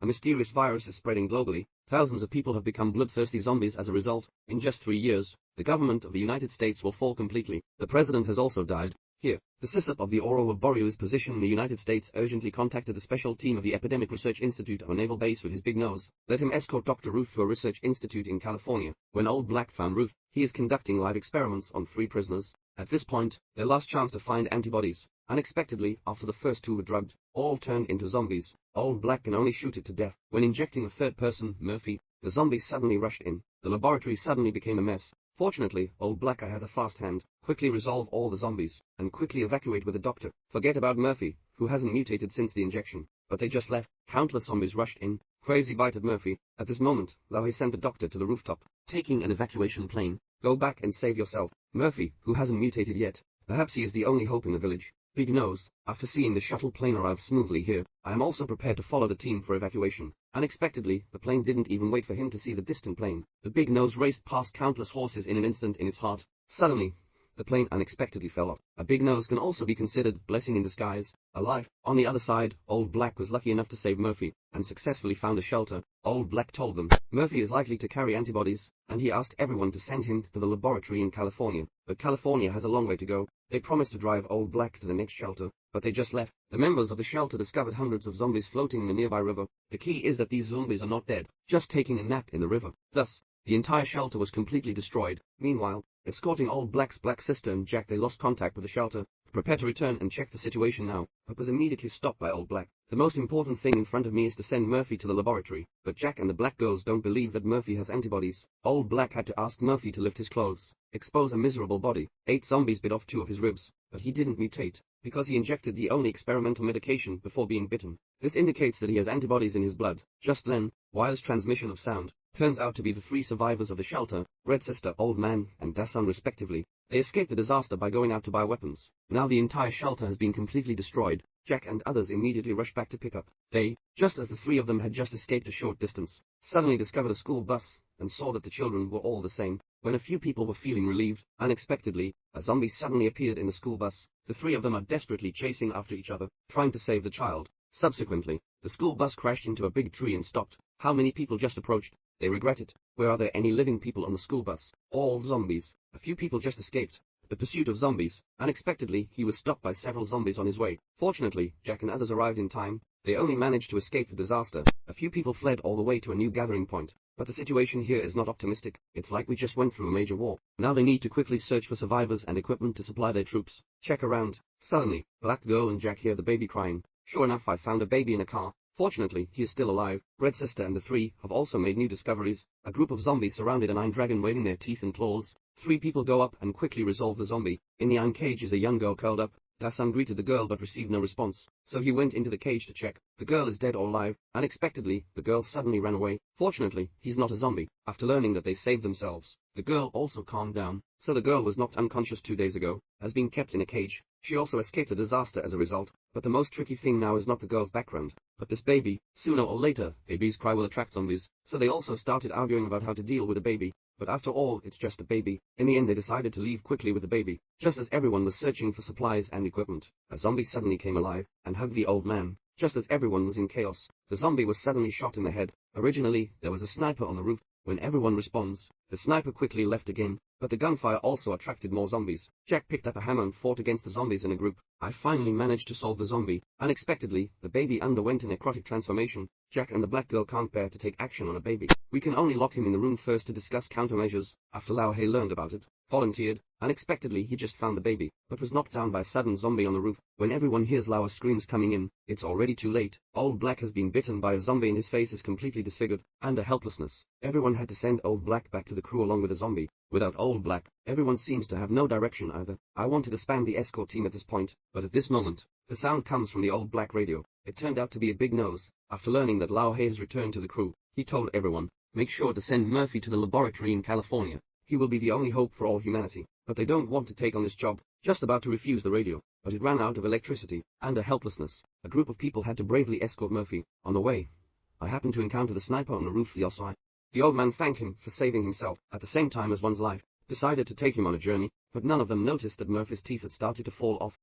A mysterious virus is spreading globally. Thousands of people have become bloodthirsty zombies as a result. In just 3 years, the government of the United States will fall completely. The president has also died. Here, the CISOP of the Aurora Borealis position in the United States urgently contacted the special team of the Epidemic Research Institute of a naval base with his big nose. Let him escort Dr. Ruth to a research institute in California. When Old Black found Ruth, he is conducting live experiments on 3 prisoners. At this point, their last chance to find antibodies. Unexpectedly, after the first 2 were drugged, all turned into zombies. Old Black can only shoot it to death. When injecting the third person, Murphy, the zombies suddenly rushed in. The laboratory suddenly became a mess. Fortunately, Old Black has a fast hand. Quickly resolve all the zombies, and quickly evacuate with a doctor. Forget about Murphy, who hasn't mutated since the injection. But they just left. Countless zombies rushed in. Crazy bite at Murphy. At this moment, Lauhe sent the doctor to the rooftop, taking an evacuation plane. Go back and save yourself. Murphy, who hasn't mutated yet. Perhaps he is the only hope in the village. Big Nose, after seeing the shuttle plane arrive smoothly here, I am also prepared to follow the team for evacuation. Unexpectedly, the plane didn't even wait for him to see the distant plane. The Big Nose raced past countless horses in an instant in its heart. Suddenly, the plane unexpectedly fell off. A big nose can also be considered blessing in disguise. Alive. On the other side, Old Black was lucky enough to save Murphy, and successfully found a shelter. Old Black told them, Murphy is likely to carry antibodies, and he asked everyone to send him to the laboratory in California. But California has a long way to go. They promised to drive Old Black to the next shelter, but they just left. The members of the shelter discovered hundreds of zombies floating in the nearby river. The key is that these zombies are not dead, just taking a nap in the river. Thus, the entire shelter was completely destroyed. Meanwhile, escorting Old Black's black sister and Jack, they lost contact with the shelter, prepared to return and check the situation now, but was immediately stopped by Old Black. The most important thing in front of me is to send Murphy to the laboratory, but Jack and the black girls don't believe that Murphy has antibodies. Old Black had to ask Murphy to lift his clothes, expose a miserable body. 8 zombies bit off 2 of his ribs, but he didn't mutate, because he injected the only experimental medication before being bitten. This indicates that he has antibodies in his blood. Just then, wireless transmission of sound turns out to be the 3 survivors of the shelter, Red Sister, Old Man, and Dasan respectively. They escaped the disaster by going out to buy weapons. Now the entire shelter has been completely destroyed. Jack and others immediately rushed back to pick up. They, just as the 3 of them had just escaped a short distance, suddenly discovered a school bus, and saw that the children were all the same. When a few people were feeling relieved, unexpectedly, a zombie suddenly appeared in the school bus. The 3 of them are desperately chasing after each other, trying to save the child. Subsequently, the school bus crashed into a big tree and stopped. How many people just approached? They regret it. Where are there any living people on the school bus? All zombies. A few people just escaped. The pursuit of zombies. Unexpectedly, he was stopped by several zombies on his way. Fortunately, Jack and others arrived in time. They only managed to escape the disaster. A few people fled all the way to a new gathering point. But the situation here is not optimistic. It's like we just went through a major war. Now they need to quickly search for survivors and equipment to supply their troops. Check around. Suddenly, Black Girl and Jack hear the baby crying. Sure enough, I found a baby in a car. Fortunately, he is still alive. Red Sister and the 3 have also made new discoveries. A group of zombies surrounded an iron dragon waving their teeth and claws. 3 people go up and quickly resolve the zombie. In the iron cage is a young girl curled up. Dasan greeted the girl but received no response, so he went into the cage to check. The girl is dead or alive. Unexpectedly, the girl suddenly ran away. Fortunately, he's not a zombie. After learning that they saved themselves, the girl also calmed down. So the girl was knocked unconscious 2 days ago, has been kept in a cage. She also escaped a disaster as a result. But the most tricky thing now is not the girl's background, but this baby. Sooner or later, baby's cry will attract zombies, so they also started arguing about how to deal with a baby. But after all, it's just a baby. In the end, they decided to leave quickly with the baby. Just as everyone was searching for supplies and equipment, a zombie suddenly came alive and hugged the old man. Just as everyone was in chaos, the zombie was suddenly shot in the head. Originally, there was a sniper on the roof. When everyone responds, the sniper quickly left again, but the gunfire also attracted more zombies. Jack picked up a hammer and fought against the zombies in a group. I finally managed to solve the zombie. Unexpectedly, the baby underwent a necrotic transformation. Jack and the black girl can't bear to take action on a baby. We can only lock him in the room first to discuss countermeasures. After Lauhe learned about it, volunteered. Unexpectedly, he just found the baby, but was knocked down by a sudden zombie on the roof. When everyone hears Lauhe's screams coming in, it's already too late. Old Black has been bitten by a zombie and his face is completely disfigured. Under helplessness, everyone had to send Old Black back to the crew along with the zombie. Without Old Black, everyone seems to have no direction either. I wanted to spam the escort team at this point, but at this moment, the sound comes from the Old Black radio. It turned out to be a Big Nose. After learning that Lauhe has returned to the crew, he told everyone, make sure to send Murphy to the laboratory in California. He will be the only hope for all humanity. But they don't want to take on this job. Just about to refuse the radio, but it ran out of electricity. Under helplessness, a group of people had to bravely escort Murphy. On the way, I happened to encounter the sniper on the roof the outside. The old man thanked him for saving himself, at the same time as one's life, decided to take him on a journey, but none of them noticed that Murphy's teeth had started to fall off.